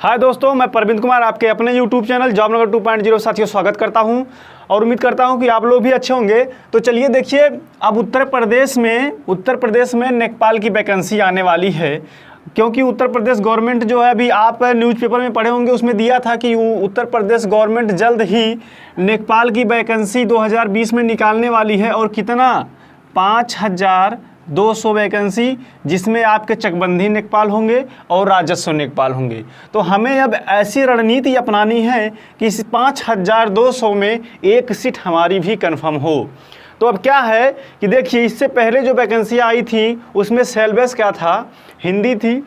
हाय दोस्तों, मैं परविंद कुमार आपके अपने YouTube चैनल जॉबनगर 2.0 साथियों स्वागत करता हूं और उम्मीद करता हूं कि आप लोग भी अच्छे होंगे। तो चलिए देखिए, अब उत्तर प्रदेश में नेकपाल की वैकेंसी आने वाली है, क्योंकि उत्तर प्रदेश गवर्नमेंट जो है, अभी आप न्यूज़पेपर में पढ़े होंगे, उसमें दिया था कि उत्तर प्रदेश गवर्नमेंट जल्द ही नेकपाल की वैकेंसी 2020 में निकालने वाली है। और कितना, 5200 वैकेंसी, जिसमें आपके चकबंदी नेकपाल होंगे और राजस्व नेकपाल होंगे। तो हमें अब ऐसी रणनीति अपनानी है कि इस 5200 में एक सीट हमारी भी कंफर्म हो। तो अब क्या है कि देखिए, इससे पहले जो वैकेंसी आई थी उसमें सिलेबस क्या था, हिंदी थी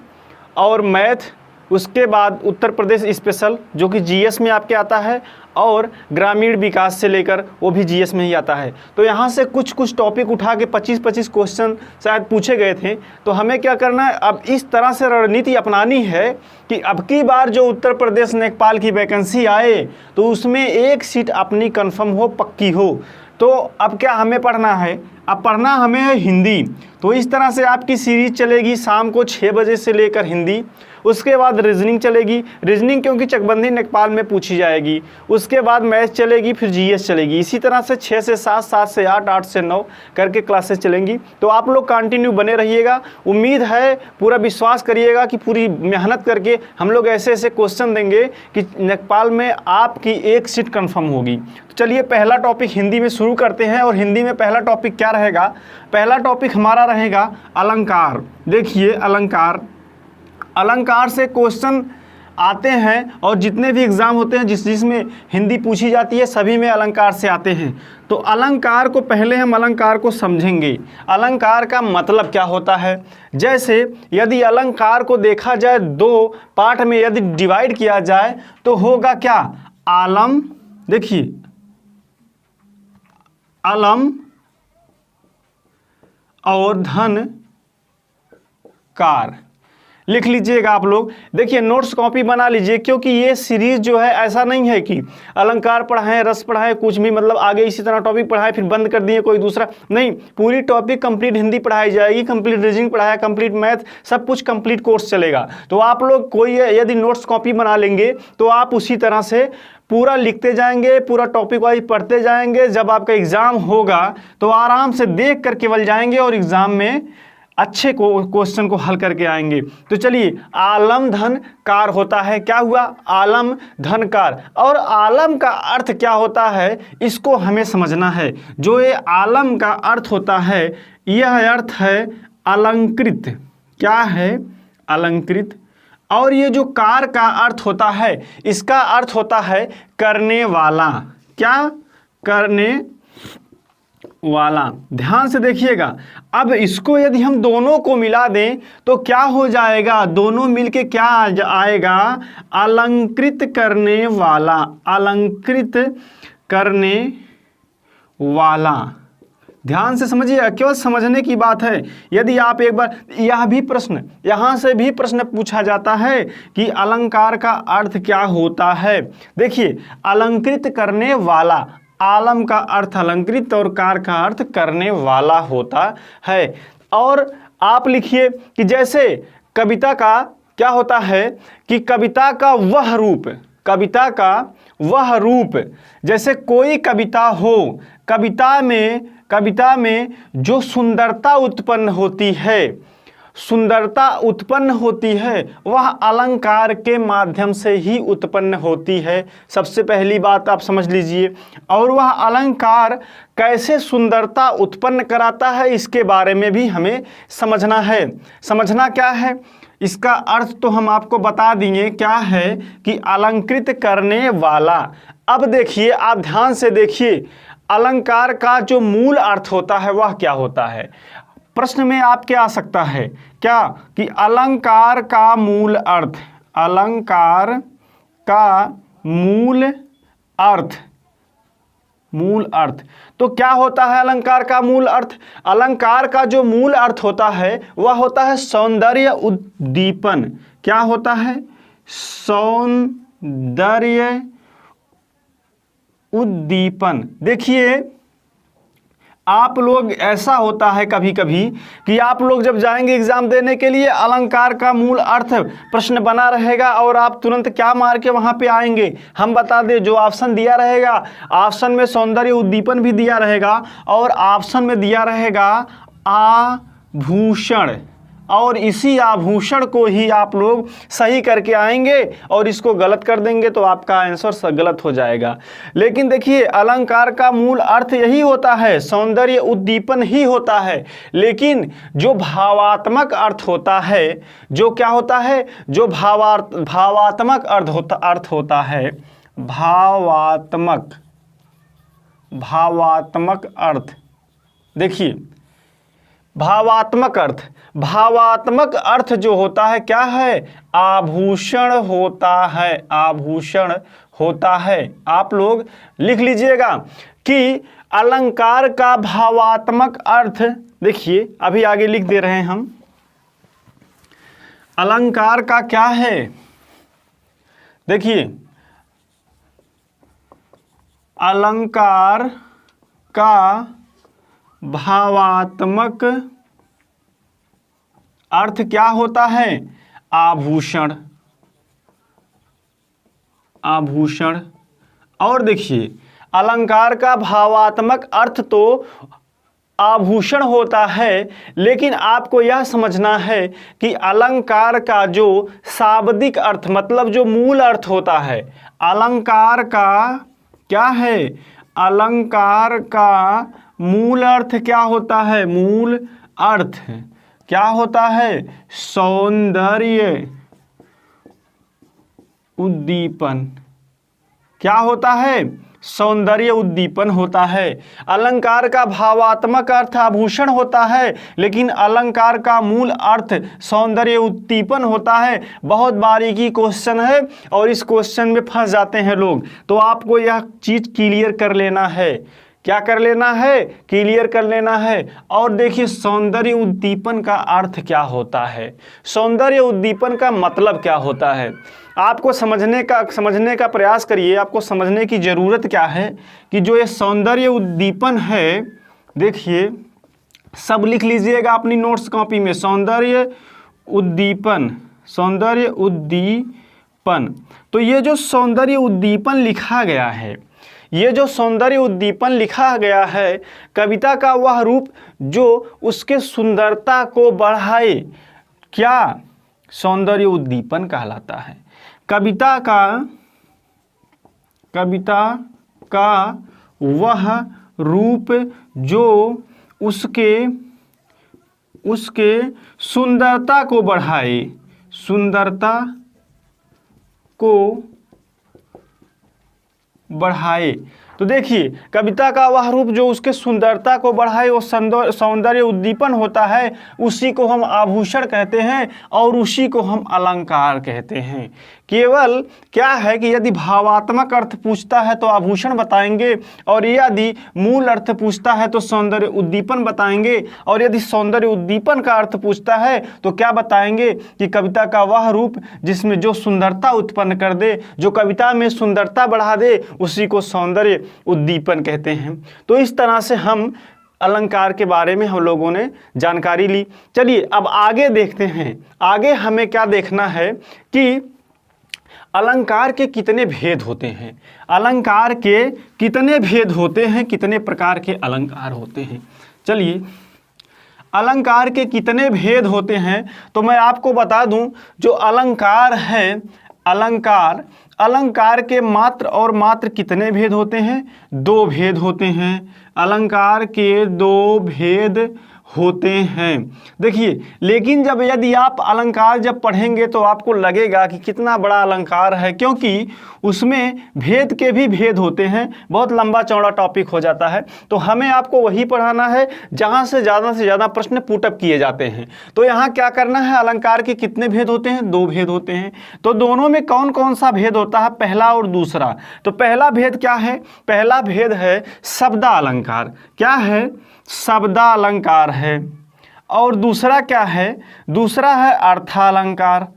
और मैथ, उसके बाद उत्तर प्रदेश स्पेशल जो कि जीएस में आपके आता है, और ग्रामीण विकास से लेकर वो भी जीएस में ही आता है। तो यहाँ से कुछ टॉपिक उठा के 25 क्वेश्चन शायद पूछे गए थे। तो हमें क्या करना है, अब इस तरह से रणनीति अपनानी है कि अब की बार जो उत्तर प्रदेश नेकपाल की वैकेंसी आए तो उसमें एक सीट अपनी कंफर्म हो, पक्की हो। तो अब क्या हमें पढ़ना है, अब पढ़ना हमें है हिंदी। तो इस तरह से आपकी सीरीज चलेगी शाम को 6 बजे से लेकर हिंदी, उसके बाद रीजनिंग चलेगी, रीजनिंग क्योंकि चकबंदी नेकपाल में पूछी जाएगी, उसके बाद मैथ चलेगी, फिर जीएस चलेगी। इसी तरह से 6 से 7, 7 से 8, 8 से 9 करके क्लासेस चलेंगी। तो आप लोग कंटिन्यू बने रहिएगा। उम्मीद है, पूरा विश्वास करिएगा कि पूरी मेहनत करके हम लोग ऐसे ऐसे क्वेश्चन देंगे कि नेकपाल में आपकी एक सीट कन्फर्म होगी। तो चलिए पहला टॉपिक हिंदी में शुरू करते हैं। और हिंदी में पहला टॉपिक क्या रहेगा, पहला टॉपिक हमारा रहेगा अलंकार। देखिए अलंकार से क्वेश्चन आते हैं और जितने भी एग्ज़ाम होते हैं जिसमें हिंदी पूछी जाती है सभी में अलंकार से आते हैं। तो अलंकार को पहले हम अलंकार को समझेंगे, अलंकार का मतलब क्या होता है। जैसे यदि अलंकार को देखा जाए, 2 पार्ट में यदि डिवाइड किया जाए तो होगा क्या, आलम, देखिए अलम और धन कार, लिख लीजिएगा आप लोग। देखिए नोट्स कॉपी बना लीजिए, क्योंकि ये सीरीज जो है ऐसा नहीं है कि अलंकार पढ़ाएं, रस पढ़ाएं, कुछ भी मतलब आगे इसी तरह टॉपिक पढ़ाएं फिर बंद कर दिए कोई दूसरा, नहीं। पूरी टॉपिक कंप्लीट हिंदी पढ़ाई जाएगी, कंप्लीट रीजनिंग पढ़ाया, कंप्लीट मैथ, सब कुछ कंप्लीट कोर्स चलेगा। तो आप लोग कोई यदि नोट्स कॉपी बना लेंगे तो आप उसी तरह से पूरा लिखते जाएंगे, पूरा टॉपिक वाइज पढ़ते जाएंगे। जब आपका एग्ज़ाम होगा तो आराम से देख कर केवल जाएंगे और एग्ज़ाम में अच्छे क्वेश्चन को हल करके आएंगे। तो चलिए, आलम धन कार होता है, क्या हुआ, आलम धन कार। और आलम का अर्थ क्या होता है इसको हमें समझना है। जो ये आलम का अर्थ होता है, यह अर्थ है अलंकृत, क्या है, अलंकृत। और ये जो कार का अर्थ होता है, इसका अर्थ होता है करने वाला, क्या, करने वाला। ध्यान से देखिएगा, अब इसको यदि हम दोनों को मिला दें तो क्या हो जाएगा, दोनों मिलके क्या आएगा, अलंकृत करने वाला, अलंकृत करने वाला। ध्यान से समझिए, केवल समझने की बात है। यदि आप एक बार यह भी प्रश्न, यहाँ से भी प्रश्न पूछा जाता है कि अलंकार का अर्थ क्या होता है। देखिए, अलंकृत करने वाला, आलम का अर्थ अलंकृत और कार का अर्थ करने वाला होता है। और आप लिखिए कि जैसे कविता का क्या होता है कि कविता का वह रूप, कविता का वह रूप, जैसे कोई कविता हो, कविता में जो सुंदरता उत्पन्न होती है, सुंदरता उत्पन्न होती है, वह अलंकार के माध्यम से ही उत्पन्न होती है। सबसे पहली बात आप समझ लीजिए। और वह अलंकार कैसे सुंदरता उत्पन्न कराता है, इसके बारे में भी हमें समझना है। समझना क्या है, इसका अर्थ तो हम आपको बता दिए, क्या है कि अलंकृत करने वाला। अब देखिए, आप ध्यान से देखिए, अलंकार का जो मूल अर्थ होता है वह क्या होता है। प्रश्न में आपके आ सकता है क्या कि अलंकार का मूल अर्थ, अलंकार का मूल अर्थ, मूल अर्थ। तो क्या होता है अलंकार का मूल अर्थ, अलंकार का जो मूल अर्थ होता है वह होता है सौंदर्य उद्दीपन। क्या होता है, सौंदर्य उद्दीपन। देखिए आप लोग ऐसा होता है कभी कभी कि आप लोग जब जाएंगे एग्जाम देने के लिए, अलंकार का मूल अर्थ प्रश्न बना रहेगा और आप तुरंत क्या मार के वहां पे आएंगे। हम बता दें, जो ऑप्शन दिया रहेगा, ऑप्शन में सौंदर्य उद्दीपन भी दिया रहेगा और ऑप्शन में दिया रहेगा आभूषण, और इसी आभूषण को ही आप लोग सही करके आएंगे और इसको गलत कर देंगे तो आपका आंसर गलत हो जाएगा। लेकिन देखिए, अलंकार का मूल अर्थ यही होता है, सौंदर्य उद्दीपन ही होता है, लेकिन जो भावात्मक अर्थ होता है, जो क्या होता है, जो भावात्मक अर्थ होता है, भावात्मक अर्थ, देखिए भावात्मक अर्थ जो होता है क्या है, आभूषण होता है, आभूषण होता है। आप लोग लिख लीजिएगा कि अलंकार का भावात्मक अर्थ, देखिए अभी आगे लिख दे रहे हैं हम, अलंकार का क्या है, देखिए अलंकार का भावात्मक अर्थ क्या होता है, आभूषण, आभूषण। और देखिए, अलंकार का भावात्मक अर्थ तो आभूषण होता है, लेकिन आपको यह समझना है कि अलंकार का जो शाब्दिक अर्थ, मतलब जो मूल अर्थ होता है, अलंकार का क्या है, अलंकार का मूल अर्थ क्या होता है, मूल अर्थ क्या होता है, सौंदर्य उद्दीपन। क्या होता है, सौंदर्य उद्दीपन होता है। अलंकार का भावात्मक अर्थ आभूषण होता है, लेकिन अलंकार का मूल अर्थ सौंदर्य उद्दीपन होता है। बहुत बारीकी क्वेश्चन है और इस क्वेश्चन में फंस जाते हैं लोग, तो आपको यह चीज क्लियर कर लेना है। क्या कर लेना है, क्लियर कर लेना है। और देखिए, सौंदर्य उद्दीपन का अर्थ क्या होता है, सौंदर्य उद्दीपन का मतलब क्या होता है, आपको समझने का प्रयास करिए। आपको समझने की ज़रूरत क्या है कि जो ये सौंदर्य उद्दीपन है, देखिए सब लिख लीजिएगा अपनी नोट्स कॉपी में, सौंदर्य उद्दीपन, सौंदर्य उद्दीपन। तो ये जो सौंदर्य उद्दीपन लिखा गया है, ये जो सौंदर्य उद्दीपन लिखा गया है, कविता का वह रूप जो उसके सुंदरता को बढ़ाए, क्या सौंदर्य उद्दीपन कहलाता है। कविता का वह रूप जो उसके सुंदरता को बढ़ाए, सुंदरता को बढ़ाए। तो देखिए, कविता का वह रूप जो उसके सुंदरता को बढ़ाए वो सौंदर्य उद्दीपन होता है, उसी को हम आभूषण कहते हैं और उसी को हम अलंकार कहते हैं। केवल क्या है कि यदि भावात्मक अर्थ पूछता है तो आभूषण बताएंगे, और यदि मूल अर्थ पूछता है तो सौंदर्य उद्दीपन बताएंगे, और यदि सौंदर्य उद्दीपन का अर्थ पूछता है तो क्या बताएंगे कि कविता का वह रूप जिसमें जो सुंदरता उत्पन्न कर दे, जो कविता में सुंदरता बढ़ा दे, उसी को सौंदर्य उद्दीपन कहते हैं। तो इस तरह से हम अलंकार के बारे में हम लोगों ने जानकारी ली। चलिए अब आगे देखते हैं, आगे हमें क्या देखना है कि अलंकार के कितने भेद होते हैं, अलंकार के कितने भेद होते हैं, कितने प्रकार के अलंकार होते हैं। चलिए, अलंकार के कितने भेद होते हैं तो मैं आपको बता दूं, जो अलंकार है, अलंकार के मात्र और मात्र कितने भेद होते हैं, 2 भेद होते हैं। अलंकार के 2 भेद होते हैं। देखिए, लेकिन यदि आप अलंकार जब पढ़ेंगे तो आपको लगेगा कि कितना बड़ा अलंकार है, क्योंकि उसमें भेद के भी भेद होते हैं, बहुत लंबा चौड़ा टॉपिक हो जाता है। तो हमें आपको वही पढ़ाना है जहां से ज़्यादा प्रश्न पुटअप किए जाते हैं। तो यहाँ क्या करना है, अलंकार के कितने भेद होते हैं, 2 भेद होते हैं। तो दोनों में कौन कौन सा भेद होता है, पहला और दूसरा। तो पहला भेद क्या है, पहला भेद है शब्दालंकार। क्या है, शब्दालंकार है। और दूसरा क्या है, दूसरा है अर्थालंकार,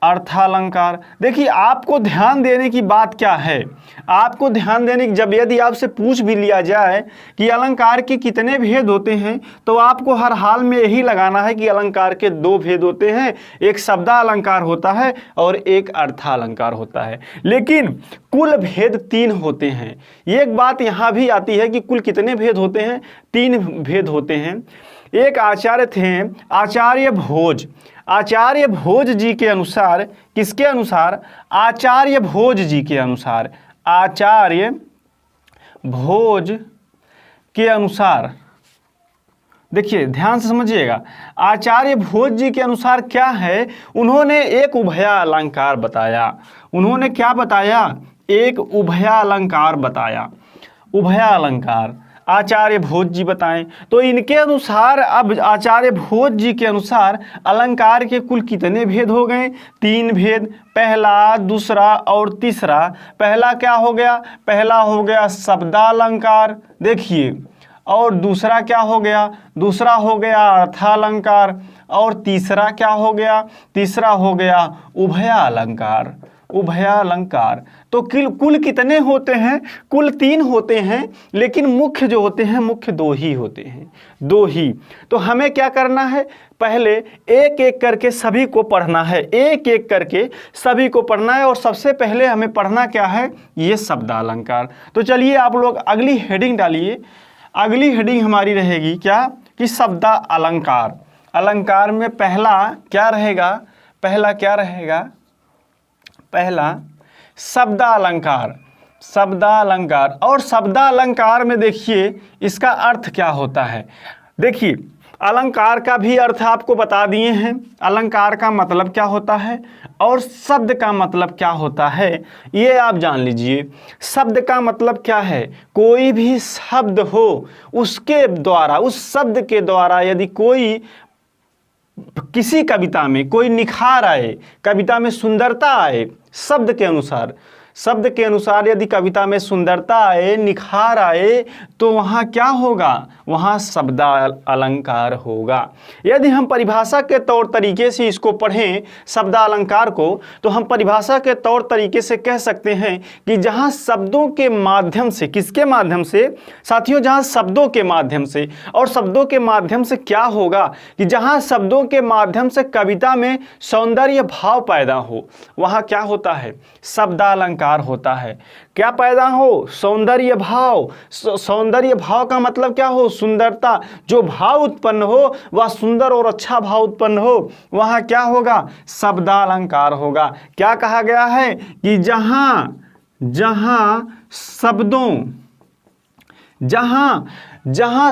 अर्थालंकार। देखिए आपको ध्यान देने की बात क्या है, आपको ध्यान देने की, जब यदि आपसे पूछ भी लिया जाए कि अलंकार के कितने भेद होते हैं तो आपको हर हाल में यही लगाना है कि अलंकार के दो भेद होते हैं, एक शब्दालंकार होता है और एक अर्थालंकार होता है, लेकिन कुल भेद 3 होते हैं। एक बात यहाँ भी आती है कि कुल कितने भेद होते हैं, 3 भेद होते हैं। एक आचार्य थे आचार्य भोज, आचार्य भोज जी के अनुसार, किसके अनुसार, आचार्य भोज जी के अनुसार, आचार्य भोज के अनुसार, देखिए ध्यान से समझिएगा, आचार्य भोज जी के अनुसार क्या है, उन्होंने एक उभयालंकार बताया। उन्होंने क्या बताया, एक उभयालंकार बताया। उभयालंकार आचार्य भोज जी बताएं। तो इनके अनुसार, अब आचार्य भोज जी के अनुसार अलंकार के कुल कितने भेद हो गए, 3 भेद, पहला, दूसरा और तीसरा। पहला क्या हो गया, पहला हो गया शब्दालंकार, देखिए, और दूसरा क्या हो गया, दूसरा हो गया अर्थालंकार, और तीसरा क्या हो गया, तीसरा हो गया उभयालंकार। उभयालंकार तो कुल कितने होते हैं, कुल 3 होते हैं, लेकिन मुख्य जो होते हैं, मुख्य 2 ही होते हैं, 2 ही। तो हमें क्या करना है, पहले एक एक करके सभी को पढ़ना है, एक एक करके सभी को पढ़ना है। और सबसे पहले हमें पढ़ना क्या है, ये शब्दालंकार। तो चलिए आप लोग अगली हेडिंग डालिए। अगली हेडिंग हमारी रहेगी क्या, कि शब्दालंकार। अलंकार में पहला क्या रहेगा, पहला क्या रहेगा, पहला शब्दालंकार। शब्दालंकार, और शब्दालंकार में देखिए इसका अर्थ क्या होता है। देखिए अलंकार का भी अर्थ आपको बता दिए हैं, अलंकार का मतलब क्या होता है और शब्द का मतलब क्या होता है, ये आप जान लीजिए। शब्द का मतलब क्या है, कोई भी शब्द हो उसके द्वारा, उस शब्द के द्वारा यदि कोई, किसी कविता में कोई निखार आए, कविता में सुंदरता आए, शब्द के अनुसार, शब्द के अनुसार यदि कविता में सुंदरता आए, निखार आए, तो वहाँ क्या होगा, वहाँ शब्दालंकार होगा। यदि हम परिभाषा के तौर तरीके से इसको पढ़ें शब्दालंकार को, तो हम परिभाषा के तौर तरीके से कह सकते हैं कि जहाँ शब्दों के माध्यम से, किसके माध्यम से साथियों, जहाँ शब्दों के माध्यम से, और शब्दों के माध्यम से क्या होगा, कि जहाँ शब्दों के माध्यम से कविता में सौंदर्य भाव पैदा हो, वहाँ क्या होता है, शब्दालंकार होता है। क्या पैदा हो, सौंदर्य भाव। सौंदर्य भाव का मतलब क्या हो, सुंदरता, जो भाव उत्पन्न हो वह सुंदर और अच्छा भाव उत्पन्न हो, वहाँ क्या होगा, शब्दालंकार होगा। क्या कहा गया है कि जहाँ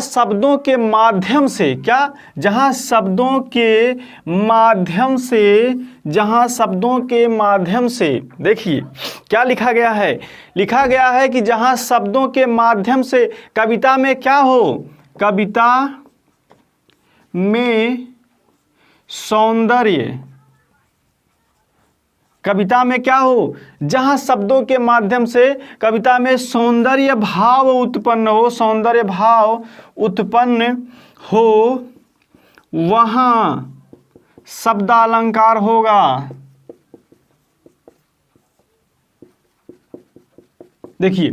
शब्दों के माध्यम से, क्या, जहाँ शब्दों के माध्यम से, देखिए क्या लिखा गया है, लिखा गया है कि जहाँ शब्दों के माध्यम से कविता में क्या हो, कविता में सौंदर्य, कविता में क्या हो, जहाँ शब्दों के माध्यम से कविता में सौंदर्य भाव उत्पन्न हो, सौंदर्य भाव उत्पन्न हो, वहाँ शब्दालंकार होगा। देखिए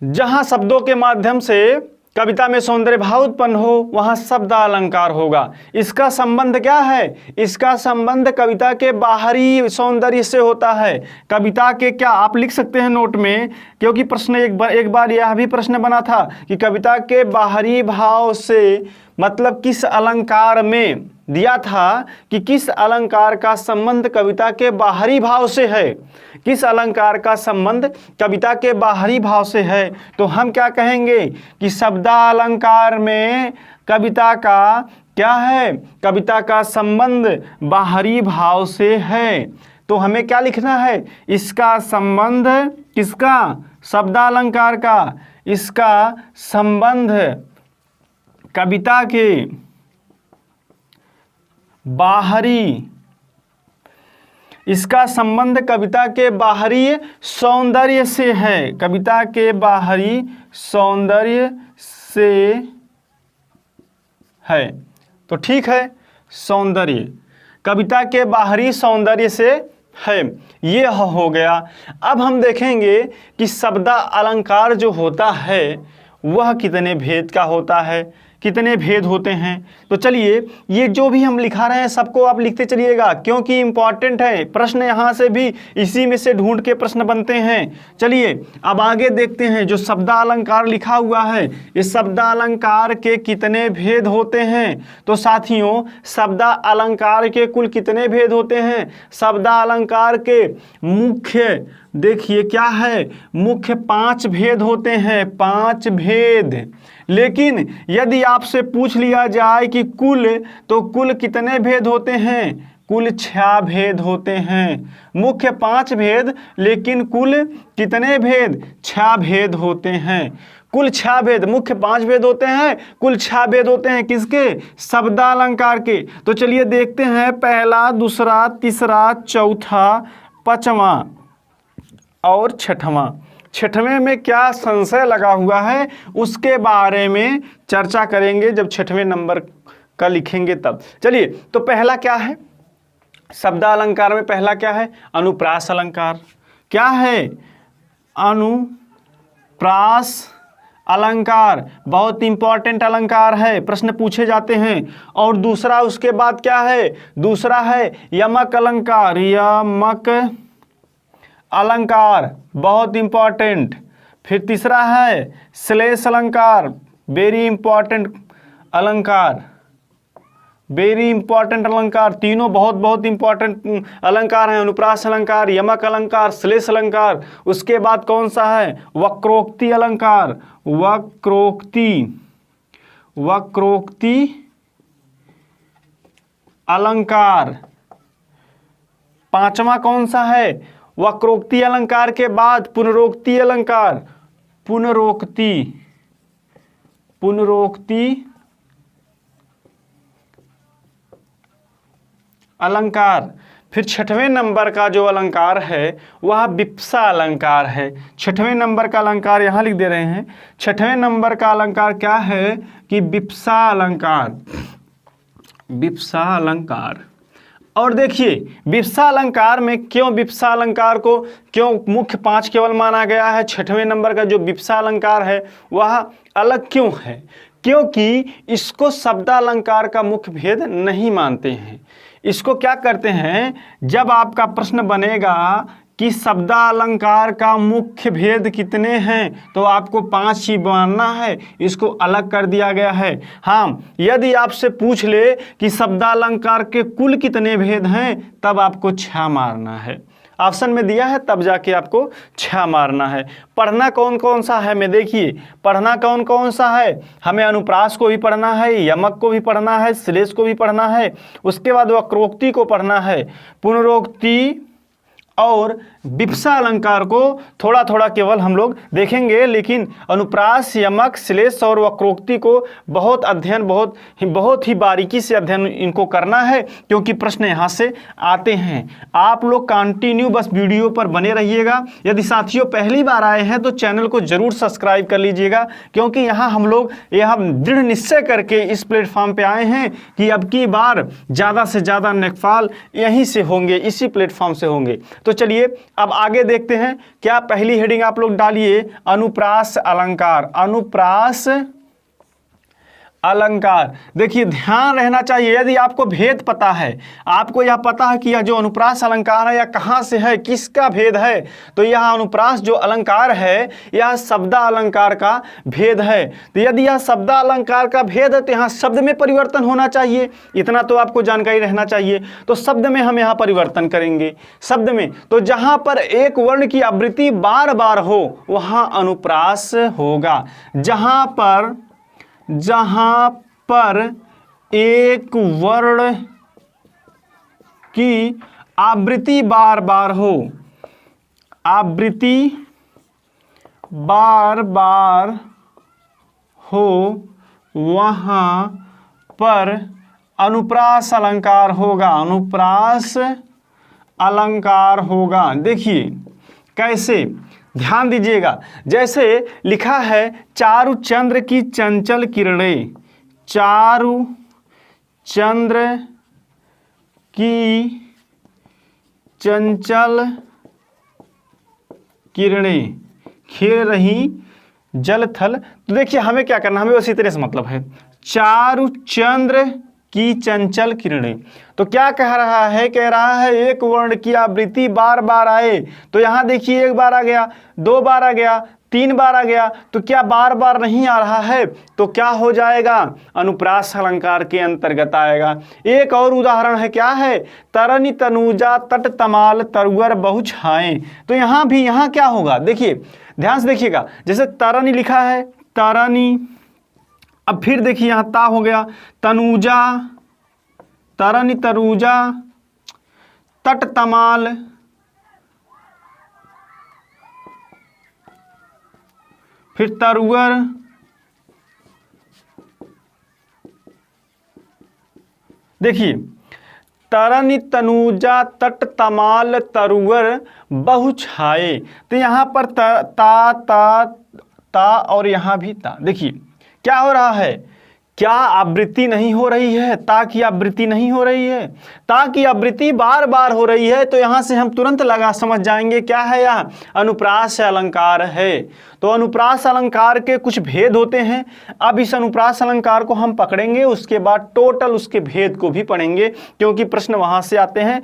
जहाँ शब्दों के माध्यम से कविता में सौंदर्य भाव उत्पन्न हो, वहाँ शब्दालंकार होगा। इसका संबंध क्या है, इसका संबंध कविता के बाहरी सौंदर्य से होता है। कविता के क्या, आप लिख सकते हैं नोट में, क्योंकि प्रश्न एक बार यह भी प्रश्न बना था कि कविता के बाहरी भाव से मतलब किस अलंकार में दिया था कि किस अलंकार का संबंध कविता के बाहरी भाव से है, किस अलंकार का संबंध कविता के बाहरी भाव से है। तो हम क्या कहेंगे कि शब्दालंकार में कविता का क्या है, कविता का संबंध बाहरी भाव से है। तो हमें क्या लिखना है, इसका संबंध, किसका, शब्दालंकार का, इसका संबंध कविता के बाहरी, इसका संबंध कविता के बाहरी सौंदर्य से है, कविता के बाहरी सौंदर्य से है। तो ठीक है, सौंदर्य, कविता के बाहरी सौंदर्य से है। ये हो गया। अब हम देखेंगे कि शब्द अलंकार जो होता है वह कितने भेद का होता है, कितने भेद होते हैं। तो चलिए ये जो भी हम लिखा रहे हैं सबको आप लिखते चलिएगा, क्योंकि इम्पॉर्टेंट है। प्रश्न यहाँ से भी इसी में से ढूंढ के प्रश्न बनते हैं। चलिए अब आगे देखते हैं। जो शब्द अलंकार लिखा हुआ है, इस शब्द अलंकार के कितने भेद होते हैं। तो साथियों शब्द अलंकार के कुल कितने भेद होते हैं। शब्द अलंकार के मुख्य देखिए क्या है, मुख्य 5 भेद होते हैं, 5 भेद। लेकिन यदि आपसे पूछ लिया जाए कि कुल, तो कुल कितने भेद होते हैं। कुल 6 भेद होते हैं। मुख्य 5 भेद, लेकिन कुल कितने भेद, 6 भेद होते हैं। कुल 6 भेद, मुख्य 5 भेद होते हैं, कुल 6 भेद होते हैं किसके, शब्द अलंकार के। तो चलिए देखते हैं, पहला, दूसरा, तीसरा, चौथा, 5वां और 6वां। 6वें में क्या संशय लगा हुआ है उसके बारे में चर्चा करेंगे जब 6वें नंबर का लिखेंगे तब। चलिए तो पहला क्या है शब्द अलंकार में, पहला क्या है, अनुप्रास अलंकार। क्या है, अनुप्रास अलंकार, बहुत इंपॉर्टेंट अलंकार है, प्रश्न पूछे जाते हैं। और दूसरा उसके बाद क्या है, दूसरा है यमक अलंकार। यमक अलंकार बहुत इंपॉर्टेंट। फिर तीसरा है श्लेष अलंकार, वेरी इंपॉर्टेंट अलंकार, वेरी इंपॉर्टेंट अलंकार। तीनों बहुत बहुत इंपॉर्टेंट अलंकार हैं, अनुप्रास अलंकार, यमक अलंकार, श्लेष अलंकार। उसके बाद कौन सा है, वक्रोक्ति अलंकार। वक्रोक्ति अलंकार। 5वां कौन सा है, वक्रोक्ति अलंकार के बाद पुनरोक्ति अलंकार। पुनरोक्ति अलंकार। फिर 6वें नंबर का जो अलंकार है वह विप्सा अलंकार है। 6वें नंबर का अलंकार यहाँ लिख दे रहे हैं। 6वें नंबर का अलंकार क्या है कि विप्सा अलंकार। विप्सा अलंकार। और देखिए विप्सा अलंकार में क्यों विप्सा अलंकार को क्यों मुख्य 5 केवल माना गया है। 6वें नंबर का जो विप्सा अलंकार है वह अलग क्यों है, क्योंकि इसको शब्द अलंकार का मुख्य भेद नहीं मानते हैं। इसको क्या करते हैं, जब आपका प्रश्न बनेगा कि शब्द अलंकार का मुख्य भेद कितने हैं, तो आपको 5 ही मानना है, इसको अलग कर दिया गया है। हाँ, यदि आपसे पूछ ले कि शब्द अलंकार के कुल कितने भेद हैं, तब आपको 6 मारना है। ऑप्शन में दिया है तब जाके आपको 6 मारना है। पढ़ना कौन कौन सा है में देखिए, पढ़ना कौन कौन सा है, हमें अनुप्रास को भी पढ़ना है, यमक को भी पढ़ना है, श्लेष को भी पढ़ना है, उसके बाद वक्रोक्ति को पढ़ना है, पुनरोक्ति और विप्सा अलंकार को थोड़ा थोड़ा केवल हम लोग देखेंगे। लेकिन अनुप्रास, यमक, श्लेष और वक्रोक्ति को बहुत अध्ययन, बहुत ही बारीकी से अध्ययन इनको करना है, क्योंकि प्रश्न यहाँ से आते हैं। आप लोग कंटिन्यू बस वीडियो पर बने रहिएगा। यदि साथियों पहली बार आए हैं तो चैनल को जरूर सब्सक्राइब कर लीजिएगा, क्योंकि यहाँ हम लोग दृढ़ निश्चय करके इस प्लेटफॉर्म पर आए हैं कि अब की बार ज़्यादा से ज़्यादा नेकफाल यहीं से होंगे, इसी प्लेटफॉर्म से होंगे। तो चलिए अब आगे देखते हैं। क्या पहली हेडिंग आप लोग डालिए, अनुप्रास अलंकार। अनुप्रास अलंकार। देखिए ध्यान रहना चाहिए, यदि आपको भेद पता है, आपको यह पता है कि यह जो अनुप्रास अलंकार है यह कहाँ से है, किसका भेद है, तो यह अनुप्रास जो अलंकार है यह शब्द अलंकार का भेद है। तो यदि यह शब्द अलंकार का भेद है तो यहाँ शब्द में परिवर्तन होना चाहिए, इतना तो आपको जानकारी रहना चाहिए। तो शब्द में हम यहाँ परिवर्तन करेंगे। शब्द में तो जहाँ पर एक वर्ण की आवृत्ति बार बार हो वहाँ अनुप्रास होगा। जहाँ पर एक वर्ण की आवृत्ति बार बार हो, आवृत्ति बार बार हो, वहाँ पर अनुप्रास अलंकार होगा। अनुप्रास अलंकार होगा। देखिए कैसे, ध्यान दीजिएगा। जैसे लिखा है, चारु चंद्र की चंचल किरणें, चारु चंद्र की चंचल किरणें खेल रही जल थल। तो देखिए हमें क्या करना, हमें उसी तरह से मतलब है चारुचंद्र की चंचल किरणें। तो क्या कह रहा है, कह रहा है एक वर्ण की आवृत्ति बार बार आए। तो यहां देखिए एक बार आ गया, दो बार आ गया, तीन बार आ गया, तो क्या बार बार नहीं आ रहा है, तो क्या हो जाएगा, अनुप्रास अलंकार के अंतर्गत आएगा। एक और उदाहरण है, क्या है, तरनी तनुजा तट तमाल तरुअर बहु छाएं। तो यहाँ क्या होगा, देखिए ध्यान से देखिएगा, जैसे तरनी लिखा है, तरनी, अब फिर देखिए यहाँ ता हो गया, तनुजा, तरनी तरुजा तट तमाल, फिर तरुअर, देखिए तरनी तनुजा तट तमाल तरुअर बहु छाए। तो यहां पर ता और यहां भी ता। देखिए क्या हो रहा है, क्या आवृत्ति नहीं हो रही है, ता की आवृत्ति नहीं हो रही है, ता की आवृत्ति बार बार हो रही है। तो यहां से हम तुरंत लगा समझ जाएंगे क्या है, यह अनुप्रास अलंकार है। तो अनुप्रास अलंकार के कुछ भेद होते हैं। अब इस अनुप्रास अलंकार को हम पकड़ेंगे, उसके बाद टोटल उसके भेद को भी पढ़ेंगे, क्योंकि प्रश्न वहां से आते हैं।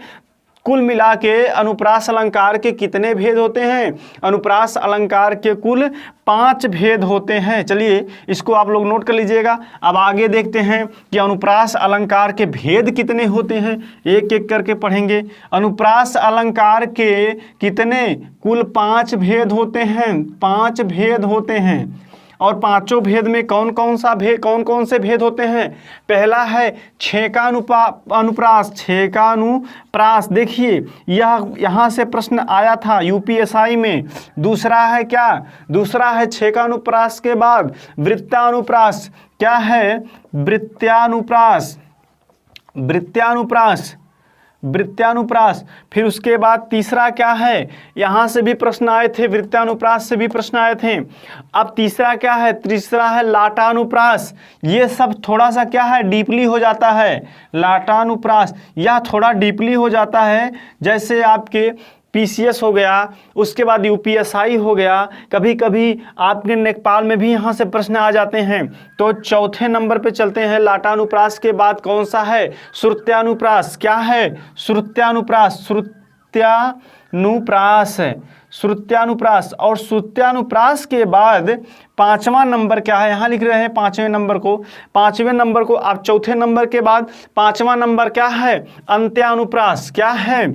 कुल मिला के अनुप्रास अलंकार के कितने भेद होते हैं, अनुप्रास अलंकार के कुल 5 भेद होते हैं। चलिए इसको आप लोग नोट कर लीजिएगा। अब आगे देखते हैं कि अनुप्रास अलंकार के भेद कितने होते हैं, एक एक करके पढ़ेंगे। अनुप्रास अलंकार के कितने, कुल 5 भेद होते हैं, 5 भेद होते हैं। और पांचों भेद में कौन कौन से भेद होते हैं, पहला है छेकानुप्रास, छेकानुप्रास। देखिए यहाँ से प्रश्न आया था यूपीएसआई में। दूसरा है क्या, दूसरा है छेकानुप्रास के बाद वृत्तानुप्रास। क्या है, वृत्तानुप्रास, वृत्तानुप्रास, वृत्तानुप्रास। फिर उसके बाद तीसरा क्या है, यहाँ से भी प्रश्न आए थे, वृत्तानुप्रास से भी प्रश्न आए थे। अब तीसरा क्या है, तीसरा है लाटानुप्रास। ये सब थोड़ा सा क्या है, डीपली हो जाता है। लाटानुप्रास यह थोड़ा डीपली हो जाता है, जैसे आपके पीसीएस हो गया, उसके बाद यूपीएसआई हो गया, कभी कभी आपके नेपाल में भी यहाँ से प्रश्न आ जाते हैं। तो चौथे नंबर पे चलते हैं। लाटानुप्रास के बाद कौन सा है, श्रुत्यानुप्रास। क्या है, श्रुत्यानुप्रास, श्रुत्यानुप्रास, श्रुत्यानुप्रास। और श्रुत्यानुप्रास के बाद 5वां नंबर क्या है, यहाँ लिख रहे हैं 5वें नंबर को, 5वें नंबर को आप चौथे नंबर के बाद 5वां नंबर क्या है, अंत्यानुप्रास। क्या है,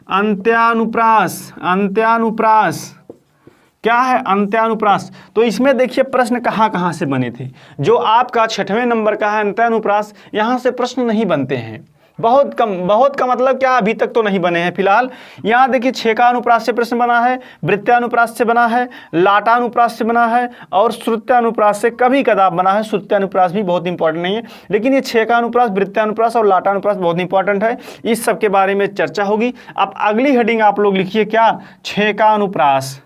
अंत्यानुप्रास, अंत्यानुप्रास। क्या है, अंत्यानुप्रास। तो इसमें देखिए प्रश्न कहाँ से बने थे। जो आपका 6वें नंबर का है अंत्यानुप्रास, यहाँ से प्रश्न नहीं बनते हैं, बहुत का मतलब क्या, अभी तक तो नहीं बने हैं फिलहाल। यहाँ देखिए छेकानुप्रास से प्रश्न बना है, वृत्तानुप्रास से बना है, लाटानुप्रास से बना है और श्रुत्यानुप्रास से कभी कदाप बना है। श्रुत्यानुप्रास भी बहुत इंपॉर्टेंट नहीं है, लेकिन ये छेकानुप्रास, वृत्तानुप्रास और लाटानुप्रास बहुत इंपॉर्टेंट है। इस सब के बारे में चर्चा होगी। अब अगली हेडिंग आप लोग लिखिए, क्या, छेकानुप्रास,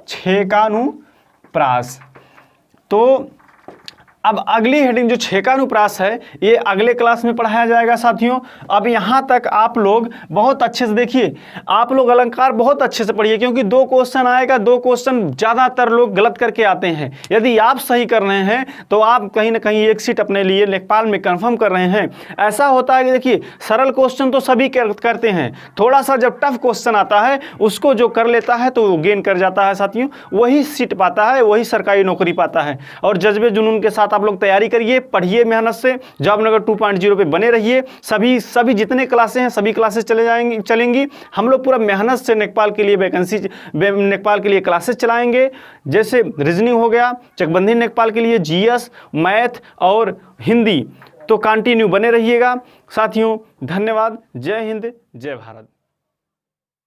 छेकानुप्रास। तो अब अगली हेडिंग जो छेकानुप्रास है, ये अगले क्लास में पढ़ाया जाएगा साथियों। अब यहाँ तक आप लोग बहुत अच्छे से देखिए, आप लोग अलंकार बहुत अच्छे से पढ़िए, क्योंकि 2 क्वेश्चन आएगा, 2 क्वेश्चन ज़्यादातर लोग गलत करके आते हैं। यदि आप सही कर रहे हैं तो आप कहीं ना कहीं एक सीट अपने लिए नेपाल में कंफर्म कर रहे हैं। ऐसा होता है कि देखिए सरल क्वेश्चन तो सभी करते हैं, थोड़ा सा जब टफ क्वेश्चन आता है उसको जो कर लेता है तो वो गेन कर जाता है साथियों, वही सीट पाता है, वही सरकारी नौकरी पाता है। और जज्बे जुनून के साथ आप लोग तैयारी करिए, पढ़िए मेहनत से, जॉबनगर 2.0 पे बने रहिए। सभी जितने क्लासें हैं सभी क्लासेस चलेंगी। हम लोग पूरा मेहनत से नेपाल के लिए नेपाल के लिए क्लासेस चलाएंगे। जैसे रीजनिंग हो गया, चकबंदी नेपाल के लिए, जीएस, मैथ और हिंदी। तो कंटिन्यू बने रहिएगा साथियों। धन्यवाद। जय हिंद, जय भारत।